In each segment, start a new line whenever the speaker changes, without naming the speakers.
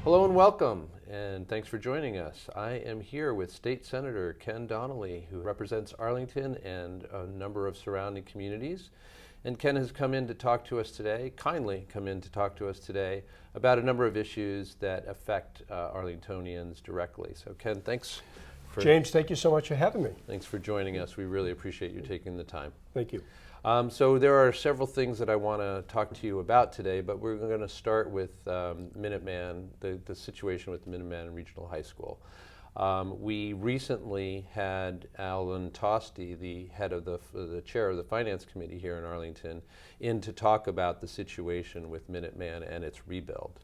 Hello and welcome, and thanks for joining us. I am here with State Senator Ken Donnelly, who represents Arlington and a number of surrounding communities. And Ken has come in to talk to us today, kindly come in to talk to us today, about a number of issues that affect Arlingtonians directly. So Ken, thanks.
James, thank you so much for having me.
Thanks for joining us. We really appreciate you taking the time.
Thank you.
So there are several things that I want to talk to you about today, but we're going to start with Minuteman, the situation with Minuteman Regional High School. We recently had Alan Tosti, the head of the chair of the Finance Committee here in Arlington, in to talk about the situation with Minuteman and its rebuild.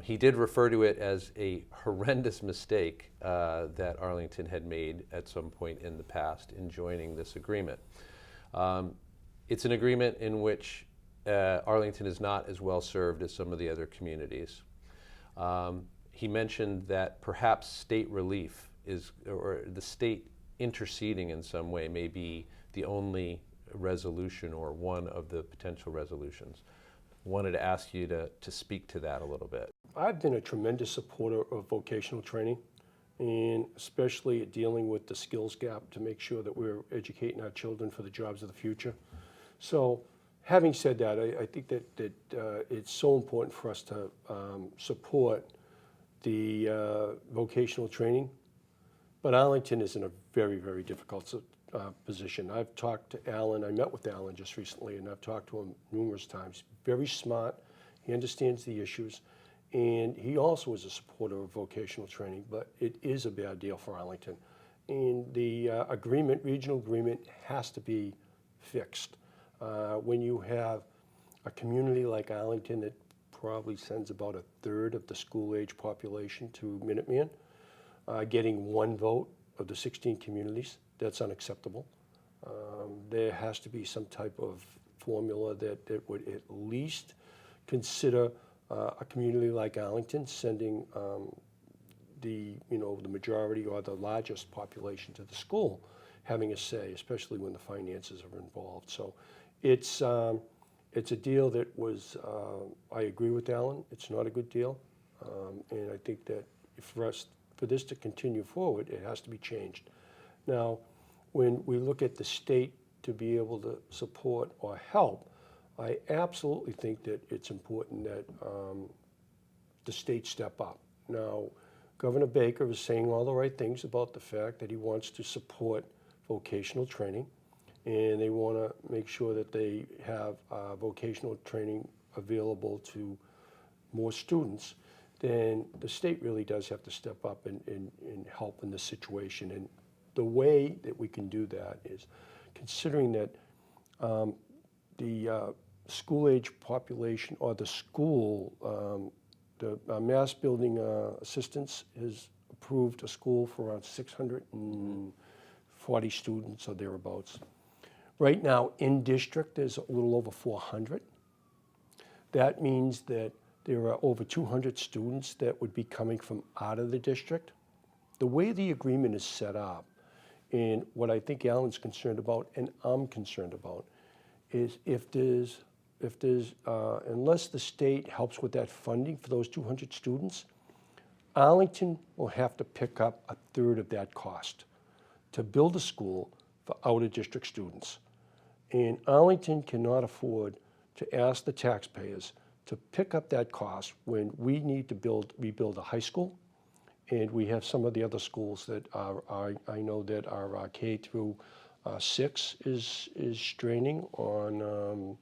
He did refer to it as a horrendous mistake that Arlington had made at some point in the past in joining this agreement. It's an agreement in which Arlington is not as well served as some of the other communities. He mentioned that perhaps state relief or the state interceding in some way may be the only resolution or one of the potential resolutions. Wanted to ask you to speak to that a little bit.
I've been a tremendous supporter of vocational training, and especially dealing with the skills gap to make sure that we're educating our children for the jobs of the future. So having said that, I think that it's so important for us to support the vocational training, but Arlington is in a very, very difficult position. I've talked to Alan, I met with Alan just recently, and I've talked to him numerous times. Very smart, he understands the issues, and he also is a supporter of vocational training, but it is a bad deal for Arlington. And the regional agreement has to be fixed. When you have a community like Arlington that probably sends about a third of the school-age population to Minuteman, getting one vote of the 16 communities, that's unacceptable. There has to be some type of formula that would at least consider a community like Arlington sending the majority or the largest population to the school having a say, especially when the finances are involved. So it's a deal that was, I agree with Alan, it's not a good deal. And I think that for this to continue forward, it has to be changed. Now, when we look at the state to be able to support or help, I absolutely think that it's important that the state step up. Now, Governor Baker is saying all the right things about the fact that he wants to support vocational training, and they want to make sure that they have vocational training available to more students. Then the state really does have to step up and help in this situation. And the way that we can do that is considering that the school-age population or the school, the Mass Building Assistance has approved a school for around 640 students or thereabouts. Right now, in district, there's a little over 400. That means that there are over 200 students that would be coming from out of the district. The way the agreement is set up, and what I think Alan's concerned about and I'm concerned about, is unless the state helps with that funding for those 200 students, Arlington will have to pick up a third of that cost to build a school for out-of-district students. And Arlington cannot afford to ask the taxpayers to pick up that cost when we need to rebuild a high school, and we have some of the other schools that I know that our K through 6 is straining on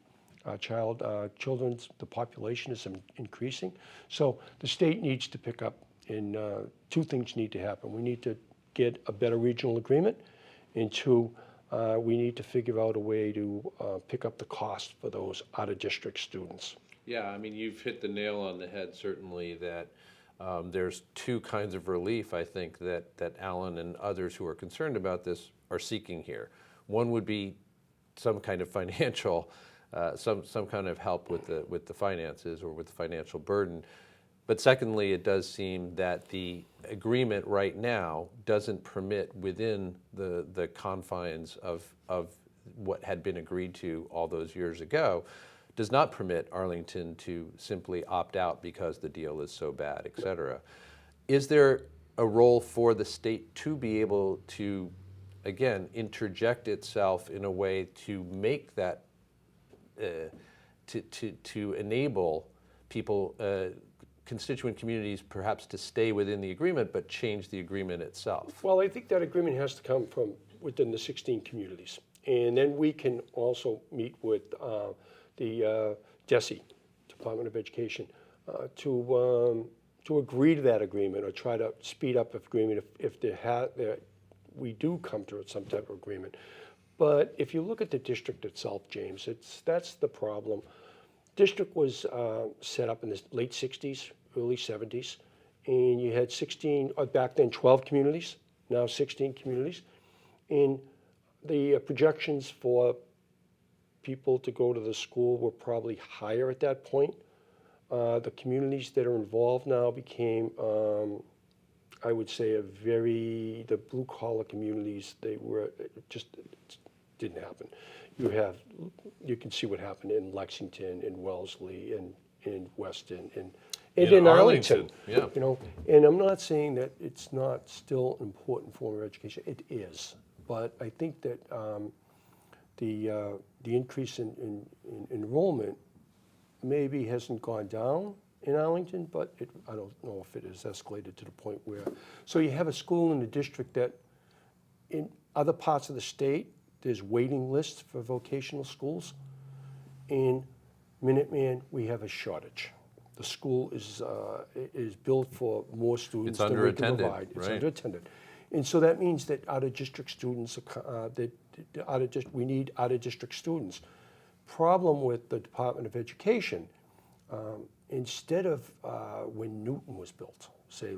children's. The population is increasing, so the state needs to pick up. And two things need to happen. We need to get a better regional agreement, and two, we need to figure out a way to pick up the cost for those out-of-district students.
Yeah, I mean, you've hit the nail on the head, certainly, that there's two kinds of relief, I think, that Alan and others who are concerned about this are seeking here. One would be some kind of financial, some kind of help with the finances or with the financial burden. But secondly, it does seem that the agreement right now doesn't permit within the confines of what had been agreed to all those years ago does not permit Arlington to simply opt out because the deal is so bad, et cetera. Is there a role for the state to be able to, again, interject itself in a way to make that, to enable people, constituent communities perhaps to stay within the agreement, but change the agreement itself?
Well, I think that agreement has to come from within the 16 communities. And then we can also meet with the DESE, Department of Education, to agree to that agreement or try to speed up the agreement if we do come to some type of agreement. But if you look at the district itself, James, that's the problem. District was set up in the late 60s, early 70s, and you had 16, back then 12 communities, now 16 communities. And the projections for people to go to the school were probably higher at that point. The communities that are involved now became, I would say, the blue collar communities, it didn't happen. You can see what happened in Lexington, in Wellesley, and in Weston, and in Arlington.
Yeah.
You know, and I'm not saying that it's not still an important form of education. It is, but I think that the increase in enrollment maybe hasn't gone down in Arlington, but I don't know if it has escalated to the point where. So you have a school in the district that, in other parts of the state, there's waiting lists for vocational schools. In Minuteman, we have a shortage. The school is built for more students than we can provide. It's
right.
underattended. And so that means that out-of-district students, we need out-of-district students. Problem with the Department of Education, instead of when Newton was built, say,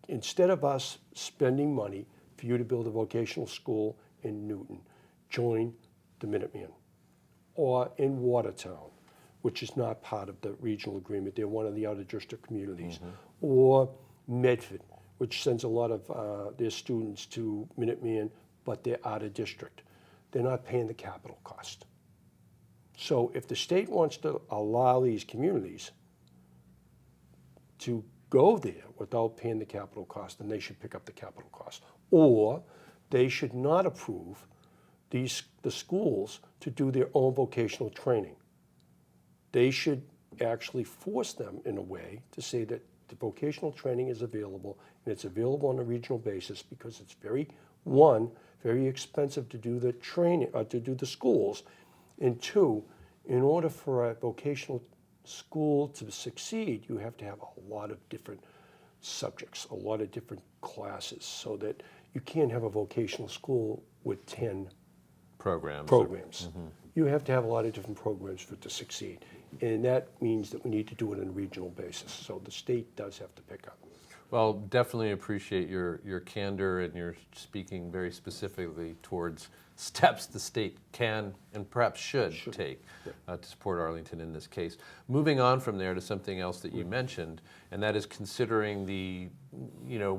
instead of us spending money for you to build a vocational school in Newton, join the Minuteman. Or in Watertown, which is not part of the regional agreement. They're one of the out-of-district communities. Mm-hmm. Or Medford, which sends a lot of their students to Minuteman, but they're out-of-district. They're not paying the capital cost. So if the state wants to allow these communities to go there without paying the capital cost, then they should pick up the capital cost. Or they should not approve the schools to do their own vocational training. They should actually force them in a way to say that the vocational training is available, and it's available on a regional basis because it's very expensive to do the training, to do the schools, and two, in order for a vocational school to succeed, you have to have a lot of different subjects, a lot of different classes, so that you can't have a vocational school with 10 programs. Mm-hmm. You have to have a lot of different programs for it to succeed. And that means that we need to do it on a regional basis. So the state does have to pick up.
Well, definitely appreciate your candor and your speaking very specifically towards steps the state can and perhaps should take to support Arlington in this case. Moving on from there to something else that you mentioned, and that is considering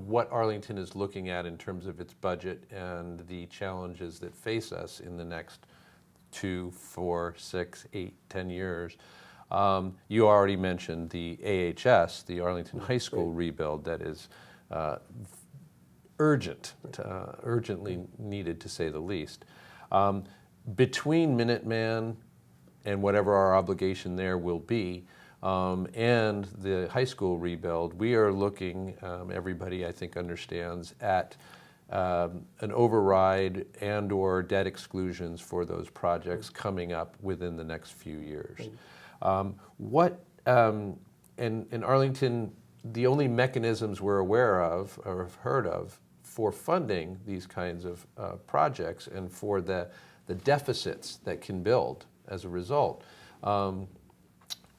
what Arlington is looking at in terms of its budget and the challenges that face us in the next 2, 4, 6, 8, 10 years. You already mentioned the AHS, the Arlington High School rebuild, that is urgently needed, to say the least. Between Minuteman and whatever our obligation there will be, and the high school rebuild, we are looking, everybody I think understands, at an override and or debt exclusions for those projects coming up within the next few years. In Arlington, the only mechanisms we're aware of or have heard of for funding these kinds of projects and for the deficits that can build as a result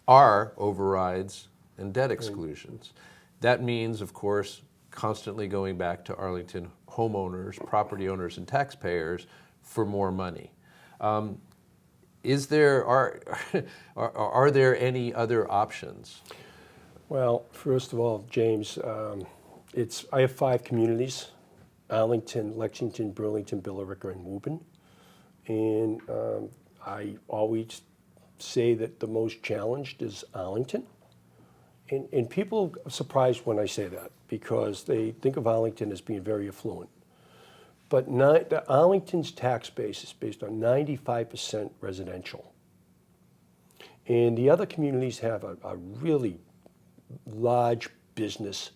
are overrides and debt exclusions. That means, of course, constantly going back to Arlington homeowners, property owners, and taxpayers for more money. Are there any other options?
Well, first of all, James, I have 5 communities: Arlington, Lexington, Burlington, Billerica, and Woburn. And I always say that the most challenged is Arlington. And people are surprised when I say that because they think of Arlington as being very affluent. But the Arlington's tax base is based on 95% residential. And the other communities have a really large business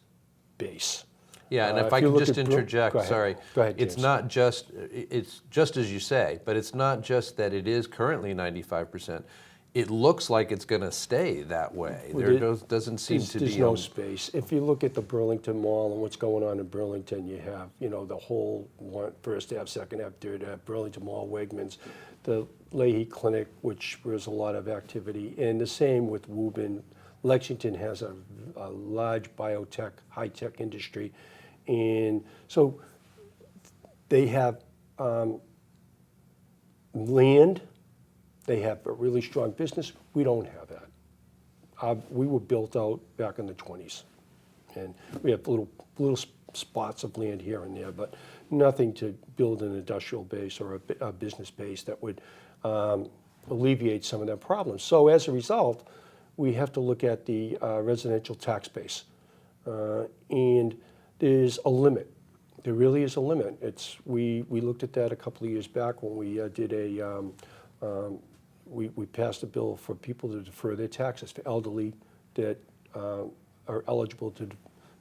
base.
Yeah, and if
If
I
you
could
look
just
at
interject,
Go ahead.
sorry.
Go ahead,
It's
James.
not just, it's just as you say, but it's not just that it is currently 95%. It looks like it's going to stay that way. Doesn't seem to be.
There's no space. If you look at the Burlington Mall and what's going on in Burlington, you have, the whole first half, second half, third half, Burlington Mall, Wegmans, the Leahy Clinic, which there's a lot of activity, and the same with Woburn. Lexington has a large biotech, high-tech industry, and so they have land. They have a really strong business. We don't have that. We were built out back in the 20s, and we have little spots of land here and there, but nothing to build an industrial base or a business base that would alleviate some of their problems. So as a result, we have to look at the residential tax base, and there's a limit. There really is a limit. We looked at that a couple of years back when we did we passed a bill for people to defer their taxes, for elderly that are eligible to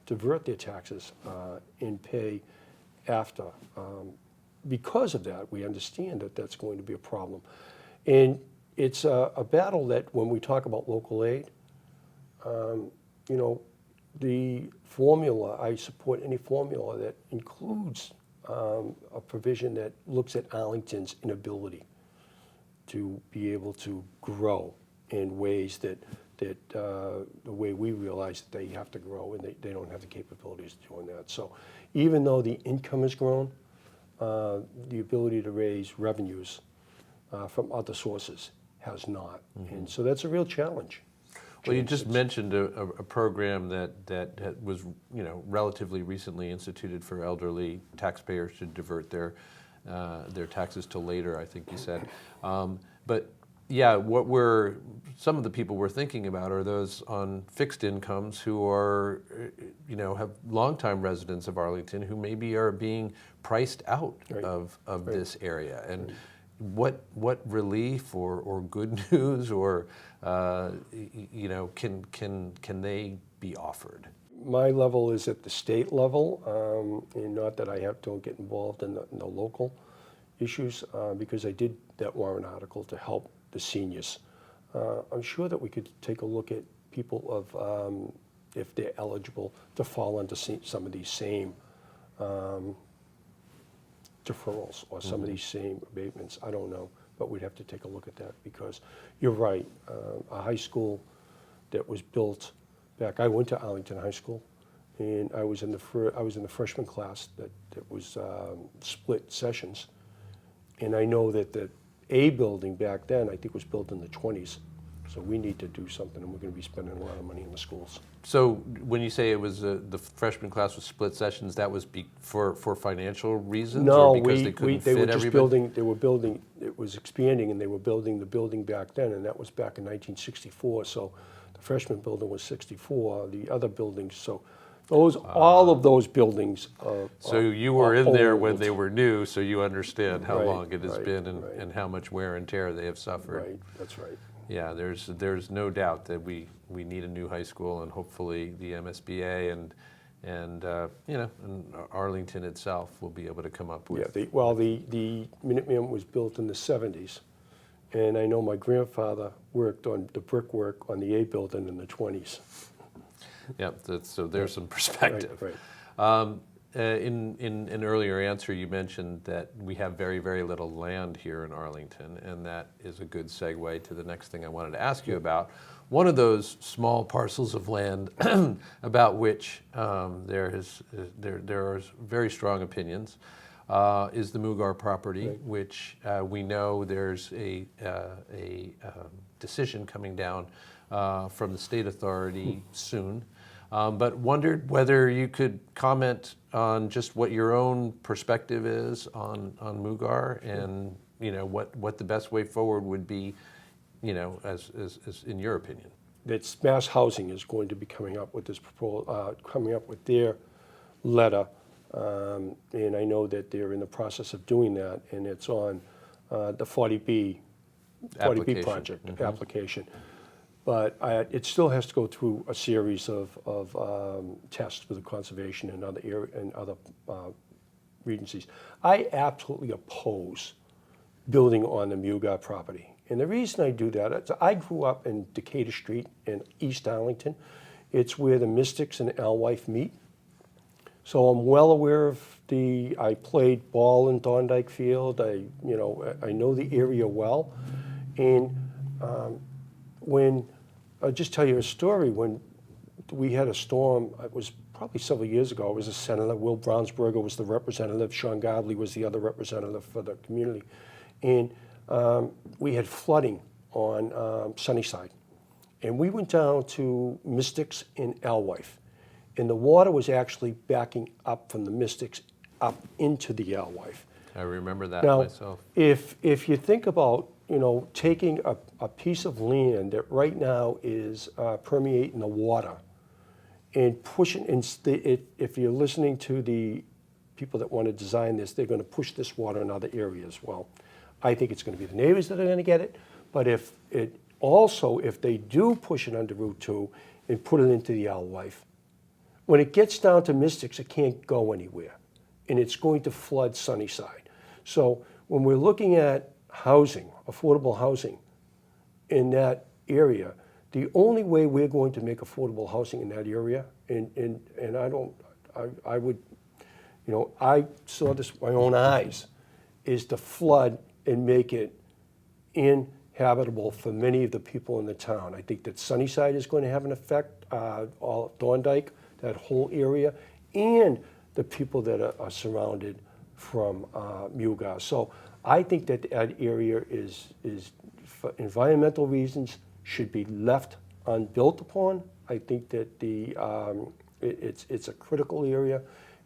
divert their taxes and pay after. Because of that, we understand that that's going to be a problem. And it's a battle that when we talk about local aid, the formula, I support any formula that includes a provision that looks at Arlington's inability to be able to grow in ways that the way we realize that they have to grow, and they don't have the capabilities of doing that. So even though the income has grown, the ability to raise revenues from other sources has not. Mm-hmm. And so that's a real challenge.
Well, you just mentioned a program that was relatively recently instituted for elderly taxpayers to divert their taxes till later, I think you said. But yeah, some of the people we're thinking about are those on fixed incomes who are, have longtime residents of Arlington who maybe are being priced out of this area. And what relief or good news or can they be offered?
My level is at the state level, and not that I don't get involved in the local issues, because I did that warrant article to help the seniors. I'm sure that we could take a look at people of if they're eligible to fall into some of these same deferrals or some of these same abatements. I don't know, but we'd have to take a look at that, because you're right. A high school that was built back, I went to Arlington High School, and I was in the freshman class that was split sessions, and I know that the A building back then I think was built in the 20s. So we need to do something, and we're going to be spending a lot of money in the schools.
So when you say it was the freshman class was split sessions, that was for financial reasons?
No,
or because they couldn't fit
were just
everybody?
building. They were building. It was expanding, and they were building the building back then, and that was back in 1964. So the freshman building was 64. The other buildings. So all of those buildings.
So you were in there when
old.
they were new, so you understand how
Right,
long it has been
right.
and how much wear and tear they have suffered.
Right. That's right.
Yeah, there's no doubt that we need a new high school, and hopefully the MSBA and Arlington itself will be able to come up with.
Yeah. The Minuteman was built in the 70s, and I know my grandfather worked on the brickwork on the A building in the 20s.
Yep. So there's some perspective.
Right.
In an earlier answer, you mentioned that we have very, very little land here in Arlington, and that is a good segue to the next thing I wanted to ask you about. One of those small parcels of land about which there are very strong opinions is the Mugar property,
Right.
which we know there's a decision coming down from the state authority soon. But wondered whether you could comment on just what your own perspective is on Mugar, and what the best way forward would be, as in your opinion?
That Mass Housing is going to be coming up with their letter, and I know that they're in the process of doing that, and it's on the 40B project application. But it still has to go through a series of tests with the conservation and other regencies. I absolutely oppose building on the Mugar property. And the reason I do that is I grew up in Decatur Street in East Arlington. It's where the Mystics and Alewife meet. So I'm well aware of I played ball in Thorndike Field. I know the area well. And I'll just tell you a story. When we had a storm, it was probably several years ago. It was a senator. Will Brownsberger was the representative. Sean Godley was the other representative for the community. And we had flooding on Sunnyside. And we went down to Mystics in Alewife. And the water was actually backing up from the Mystics up into the Alewife.
I remember that
Now,
myself.
If you think about taking a piece of land that right now is permeating the water and pushing, if you're listening to the people that want to design this, they're going to push this water in other areas. Well, I think it's going to be the neighbors that are going to get it, but if they do push it under Route 2 and put it into the Alewife, when it gets down to Mystics, it can't go anywhere, and it's going to flood Sunnyside. So when we're looking at housing, affordable housing in that area, the only way we're going to make affordable housing in that area, and I saw this with my own eyes, is to flood and make it inhabitable for many of the people in the town. I think that Sunnyside is going to have an effect, all of Thorndike, that whole area, and the people that are surrounded from Mugar. So I think that that area is for environmental reasons, should be left unbuilt upon. I think that it's a critical area,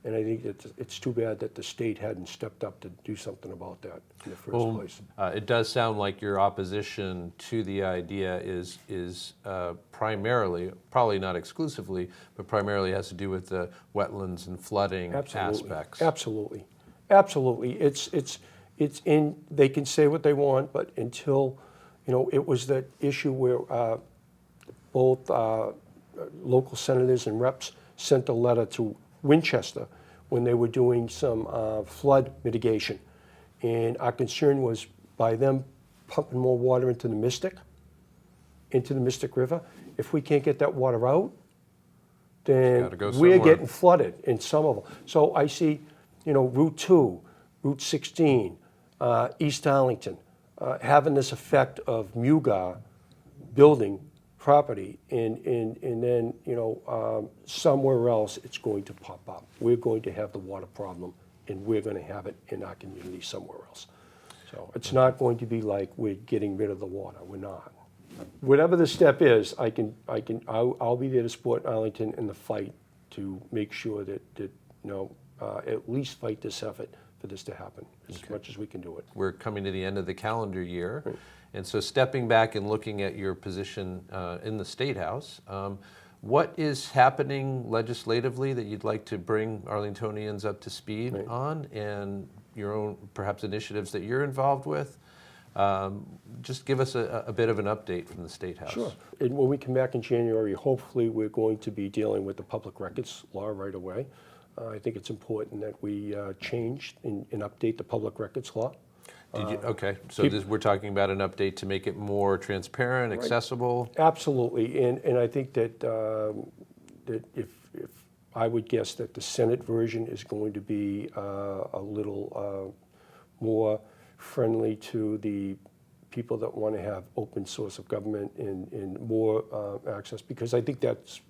and I think that it's too bad that the state hadn't stepped up to do something about that in the first place.
It does sound like your opposition to the idea is primarily, probably not exclusively, but primarily has to do with the wetlands and flooding aspects.
Absolutely. Absolutely. It's in, they can say what they want, but until, it was that issue where both local senators and reps sent a letter to Winchester when they were doing some flood mitigation. And our concern was by them pumping more water into the Mystic River, if we can't get that water out, then we're getting flooded in some of them. So I see, Route 2, Route 16, East Arlington, having this effect of Mugar building property, and then somewhere else it's going to pop up. We're going to have the water problem, and we're going to have it in our community somewhere else. So it's not going to be like we're getting rid of the water. We're not. Whatever the step is, I'll be there to support Arlington in the fight to make sure that at least fight this effort for this to happen as much as we can do it.
We're coming to the end of the calendar year. Right. And so stepping back and looking at your position in the State House, what is happening legislatively that you'd like to bring Arlingtonians up to speed on, and your own perhaps initiatives that you're involved with? Just give us a bit of an update from the State House.
Sure. And when we come back in January, hopefully we're going to be dealing with the public records law right away. I think it's important that we change and update the public records law.
Okay, so we're talking about an update to make it more transparent, accessible?
Absolutely, and I think that that if I would guess that the Senate version is going to be a little more friendly to the people that want to have open source of government and more access, because I think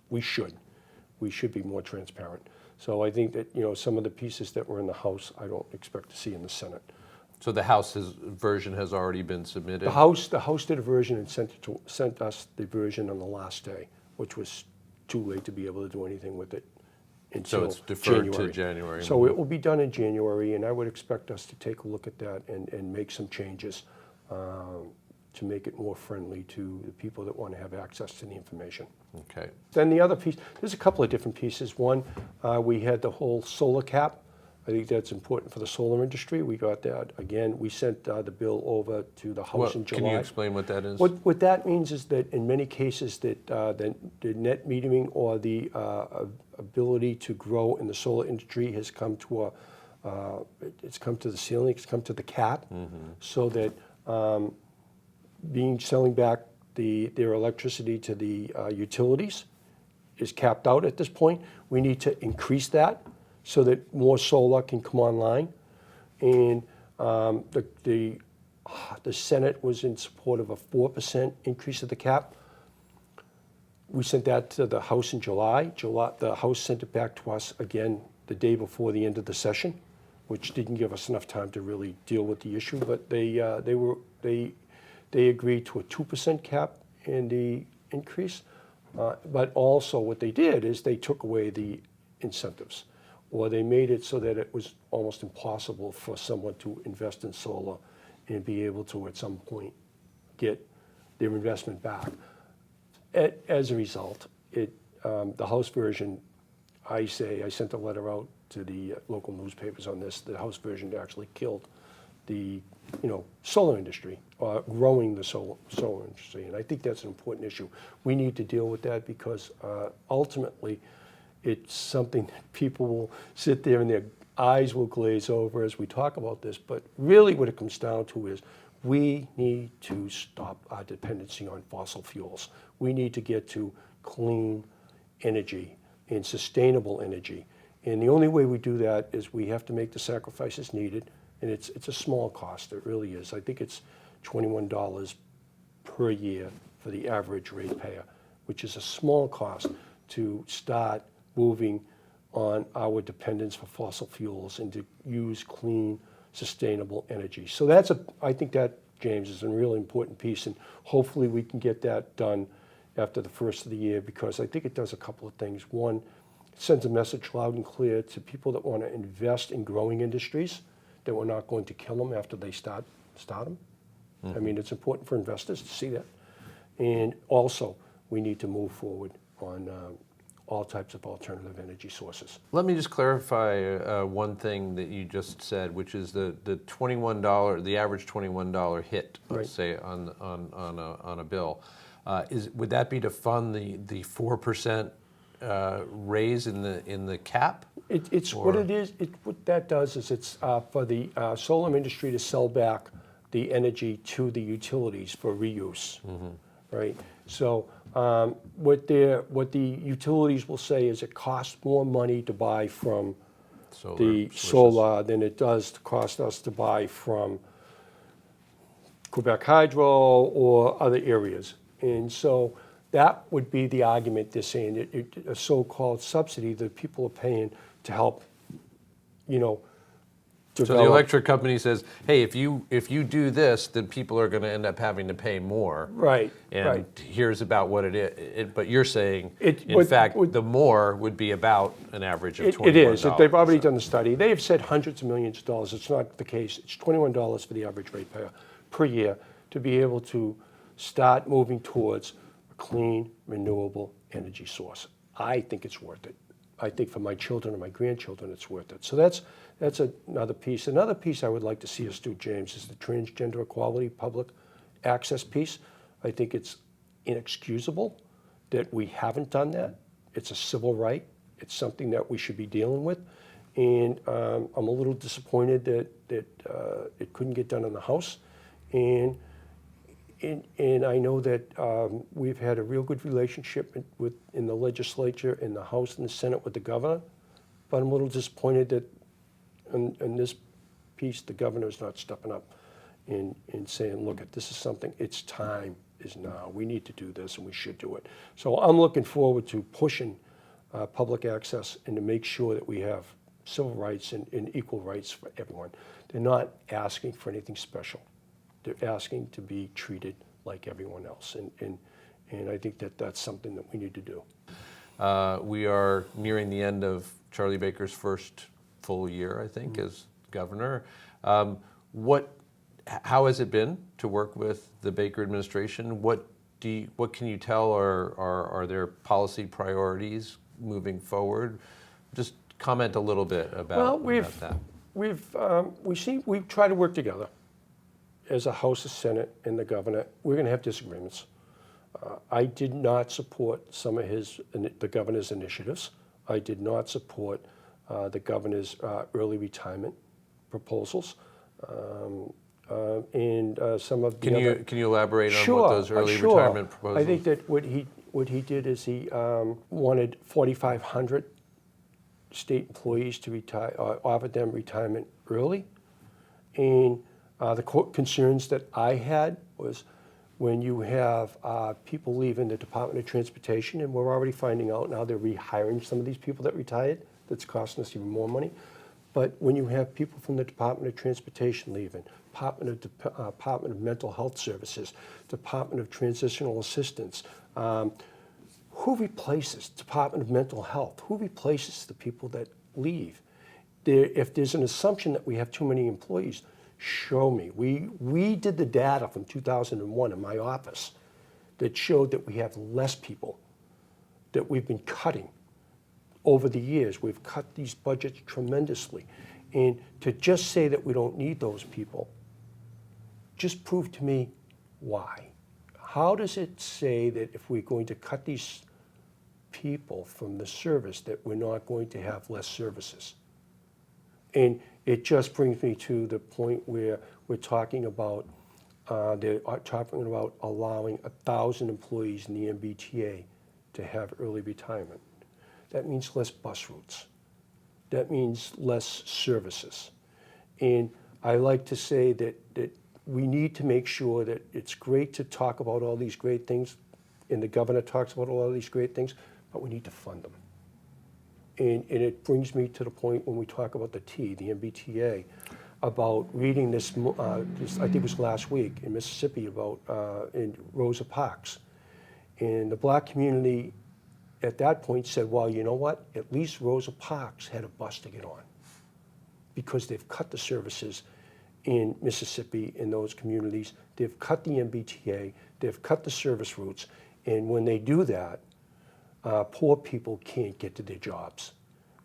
we should be more transparent. So I think that some of the pieces that were in the House, I don't expect to see in the Senate.
So the House version has already been submitted?
The House did a version and sent us the version on the last day, which was too late to be able to do anything with it until
January. So it's deferred to January.
So it will be done in January, and I would expect us to take a look at that and make some changes to make it more friendly to the people that want to have access to the information.
Okay.
Then the other piece, there's a couple of different pieces. One, we had the whole solar cap. I think that's important for the solar industry. We got that. Again, we sent the bill over to the House in July.
Can you explain what that is?
What that means is that in many cases that the net metering or the ability to grow in the solar industry has come to it's come to the ceiling, it's come to the cap, so that selling back their electricity to the utilities is capped out at this point. We need to increase that so that more solar can come online. And the Senate was in support of a 4% increase of the cap. We sent that to the House in July. The House sent it back to us again the day before the end of the session, which didn't give us enough time to really deal with the issue. But they agreed to a 2% cap in the increase. But also what they did is they took away the incentives, or they made it so that it was almost impossible for someone to invest in solar and be able to at some point get their investment back. As a result, the House version, I sent a letter out to the local newspapers on this. The House version actually killed the solar industry, growing the solar industry, and I think that's an important issue. We need to deal with that because ultimately it's something that people will sit there and their eyes will glaze over as we talk about this, but really what it comes down to is we need to stop our dependency on fossil fuels. We need to get to clean energy and sustainable energy. And the only way we do that is we have to make the sacrifices needed, and it's a small cost, it really is. I think it's $21 per year for the average ratepayer, which is a small cost to start moving on our dependence for fossil fuels and to use clean, sustainable energy. So I think that, James, is a really important piece, and hopefully we can get that done after the first of the year, because I think it does a couple of things. One, it sends a message loud and clear to people that want to invest in growing industries that we're not going to kill them after they start them. Mm-hmm. I mean, it's important for investors to see that. And also, we need to move forward on all types of alternative energy sources.
Let me just clarify one thing that you just said, which is the $21, the average $21 hit, let's say, on a bill. Would that be to fund the 4% raise in the cap?
What it is. What that does is it's for the solar industry to sell back the energy to the utilities for reuse, right? So what the utilities will say is it costs more money to buy from solar than it does to cost us to buy from Quebec Hydro or other areas. And so that would be the argument they're saying, a so-called subsidy that people are paying to help, develop.
So the electric company says, hey, if you do this, then people are going to end up having to pay more.
Right.
And here's about what it is. But you're saying, in fact, the more would be about an average of $21.
It is. They've already done the study. They have said hundreds of millions of dollars. It's not the case. It's $21 for the average ratepayer per year to be able to start moving towards a clean, renewable energy source. I think it's worth it. I think for my children and my grandchildren, it's worth it. So that's another piece. Another piece I would like to see us do, James, is the transgender equality public access piece. I think it's inexcusable that we haven't done that. It's a civil right. It's something that we should be dealing with. And I'm a little disappointed that it couldn't get done in the House. And I know that we've had a real good relationship in the legislature, in the House and the Senate with the governor, but I'm a little disappointed that in this piece, the governor is not stepping up and saying, look, this is something, its time is now. We need to do this and we should do it. So I'm looking forward to pushing public access and to make sure that we have civil rights and equal rights for everyone. They're not asking for anything special. They're asking to be treated like everyone else, and I think that that's something that we need to do.
We are nearing the end of Charlie Baker's first full year, I think, as governor. how has it been to work with the Baker administration? What can you tell are their policy priorities moving forward? Just comment a little bit about that.
We try to work together as a House, a Senate, and the governor. We're going to have disagreements. I did not support some of the governor's initiatives. I did not support the governor's early retirement proposals. And some of the
Can you elaborate on what those early retirement proposals?
I think that what he did is he wanted 4,500 state employees to retire, offered them retirement early. And the concerns that I had was when you have people leaving the Department of Transportation, and we're already finding out now they're rehiring some of these people that retired, that's costing us even more money. But when you have people from the Department of Transportation leaving, Department of Mental Health Services, Department of Transitional Assistance, who replaces Department of Mental Health? Who replaces the people that leave? If there's an assumption that we have too many employees, show me. We did the data from 2001 in my office that showed that we have less people that we've been cutting. Over the years, we've cut these budgets tremendously. And to just say that we don't need those people, just prove to me why. How does it say that if we're going to cut these people from the service that we're not going to have less services? And it just brings me to the point where we're talking about they're talking about allowing 1,000 employees in the MBTA to have early retirement. That means less bus routes. That means less services. And I like to say that we need to make sure that it's great to talk about all these great things, and the governor talks about all of these great things, but we need to fund them. And it brings me to the point when we talk about the MBTA, about reading this, I think it was last week in Mississippi, about in Rosa Parks. And the black community at that point said, well, you know what? At least Rosa Parks had a bus to get on, because they've cut the services in Mississippi in those communities. They've cut the MBTA, they've cut the service routes, and when they do that, poor people can't get to their jobs.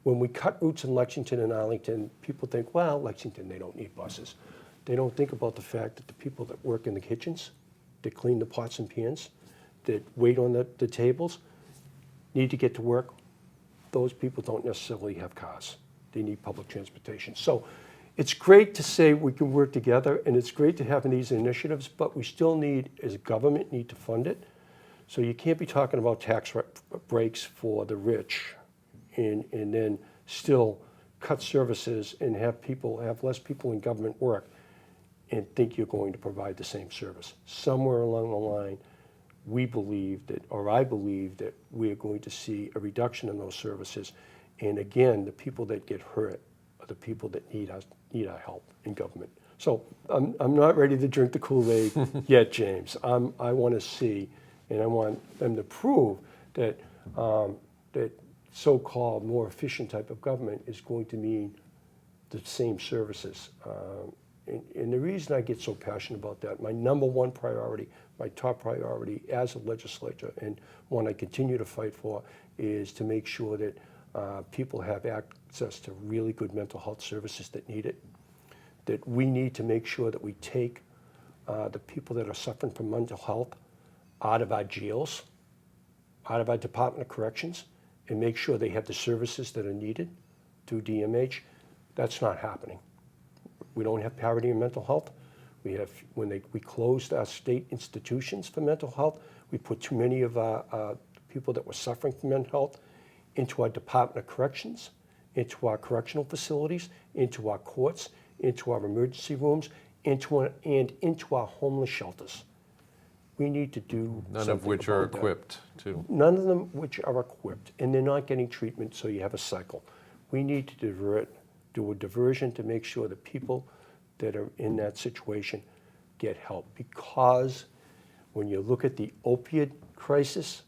When we cut routes in Lexington and Arlington, people think, well, Lexington, they don't need buses. They don't think about the fact that the people that work in the kitchens, that clean the pots and pans, that wait on the tables, need to get to work. Those people don't necessarily have cars. They need public transportation. So it's great to say we can work together, and it's great to have these initiatives, but we still need, as a government, need to fund it. So you can't be talking about tax breaks for the rich and then still cut services and have less people in government work and think you're going to provide the same service. Somewhere along the line, we believe that, or I believe that we're going to see a reduction in those services. And again, the people that get hurt are the people that need our help in government. So I'm not ready to drink the Kool-Aid yet, James. I want to see, and I want them to prove that that so-called more efficient type of government is going to mean the same services. And the reason I get so passionate about that, my number one priority, my top priority as a legislator, and one I continue to fight for, is to make sure that people have access to really good mental health services that need it. That we need to make sure that we take the people that are suffering from mental health out of our jails, out of our Department of Corrections, and make sure they have the services that are needed through DMH. That's not happening. We don't have parity in mental health. We closed our state institutions for mental health, we put too many of our people that were suffering from mental health into our Department of Corrections, into our correctional facilities, into our courts, into our emergency rooms, into our homeless shelters. We need to do
none of which are equipped to.
None of them which are equipped, and they're not getting treatment, so you have a cycle. We need to do a diversion to make sure that people that are in that situation get help. Because when you look at the opioid crisis,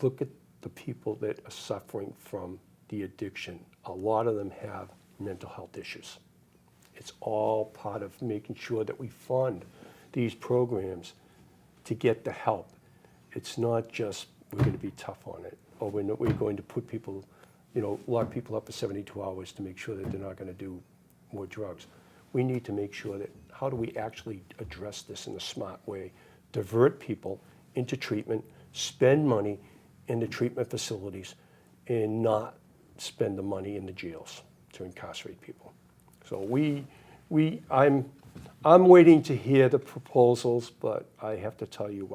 look at the people that are suffering from the addiction. A lot of them have mental health issues. It's all part of making sure that we fund these programs to get the help. It's not just we're going to be tough on it, or we're going to put people, lock people up for 72 hours to make sure that they're not going to do more drugs. We need to make sure that how do we actually address this in a smart way, divert people into treatment, spend money in the treatment facilities, and not spend the money in the jails to incarcerate people. So I'm waiting to hear the proposals, but I have to tell you,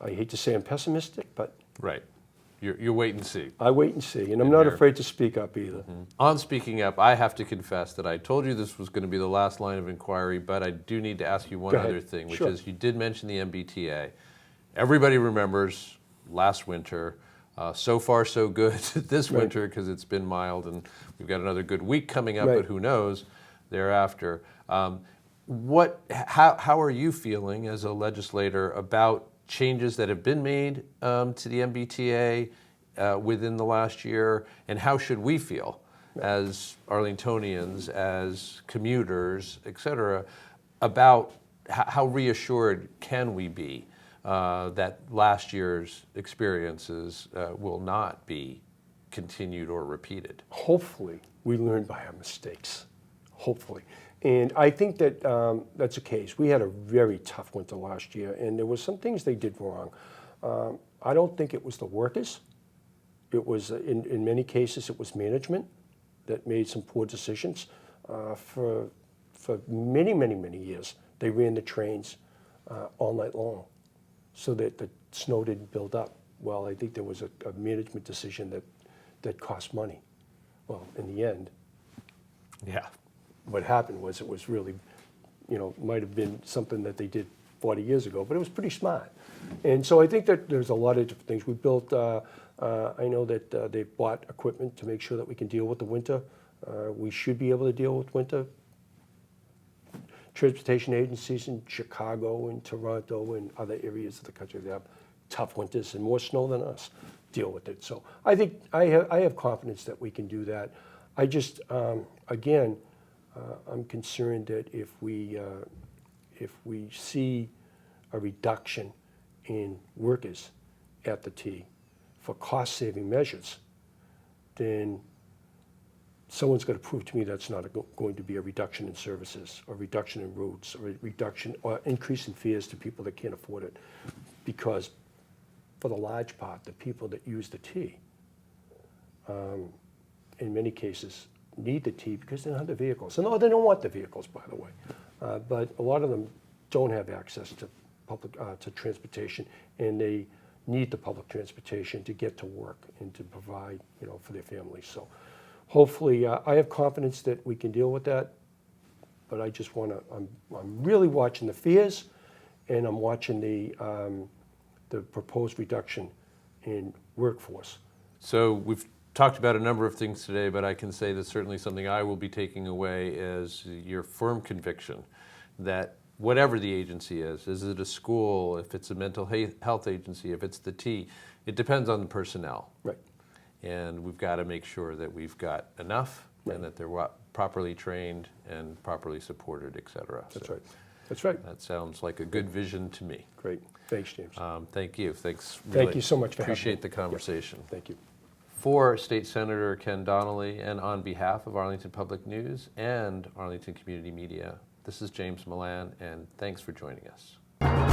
I hate to say I'm pessimistic, but
Right. You wait and see.
I wait and see, and I'm not afraid to speak up either.
Mm-hmm. On speaking up, I have to confess that I told you this was going to be the last line of inquiry, but I do need to ask you one other thing, which is you did mention the MBTA. Everybody remembers last winter. So far, so good this winter because it's been mild, and we've got another good week coming up, but who knows thereafter. How are you feeling as a legislator about changes that have been made to the MBTA within the last year, and how should we feel as Arlingtonians, as commuters, et cetera, about how reassured can we be that last year's experiences will not be continued or repeated?
Hopefully, we learn by our mistakes. Hopefully. And I think that that's the case. We had a very tough winter last year, and there were some things they did wrong. I don't think it was the workers. It was, in many cases, it was management that made some poor decisions. For many, many, many years, they ran the trains all night long so that the snow didn't build up. Well, I think there was a management decision that cost money. Well, in the end, what happened was it was really, might have been something that they did 40 years ago, but it was pretty smart. And so I think that there's a lot of different things. We built, I know that they've bought equipment to make sure that we can deal with the winter. We should be able to deal with winter. Transportation agencies in Chicago and Toronto and other areas of the country that have tough winters and more snow than us deal with it. So I think I have confidence that we can do that. I just, again, I'm concerned that if we see a reduction in workers at the T for cost-saving measures, then someone's got to prove to me that's not going to be a reduction in services, or reduction in routes, or a reduction or increase in fares to people that can't afford it. Because for the large part, the people that use the T, in many cases, need the T because they don't have the vehicles. And they don't want the vehicles, by the way. But a lot of them don't have access to public to transportation, and they need the public transportation to get to work and to provide, for their families. So hopefully, I have confidence that we can deal with that. But I just want to. I'm really watching the fears, and I'm watching the proposed reduction in workforce.
So we've talked about a number of things today, but I can say that certainly something I will be taking away is your firm conviction that whatever the agency is it a school, if it's a mental health agency, if it's the T, it depends on the personnel.
Right.
And we've got to make sure that we've got enough and that they're properly trained and properly supported, et cetera.
That's right. That's right.
That sounds like a good vision to me.
Great. Thanks, James.
Thank you. Thanks.
Thank you so much for having me.
Appreciate the conversation.
Yep. Thank you.
For State Senator Ken Donnelly and on behalf of Arlington Public News and Arlington Community Media, this is James Milan, and thanks for joining us.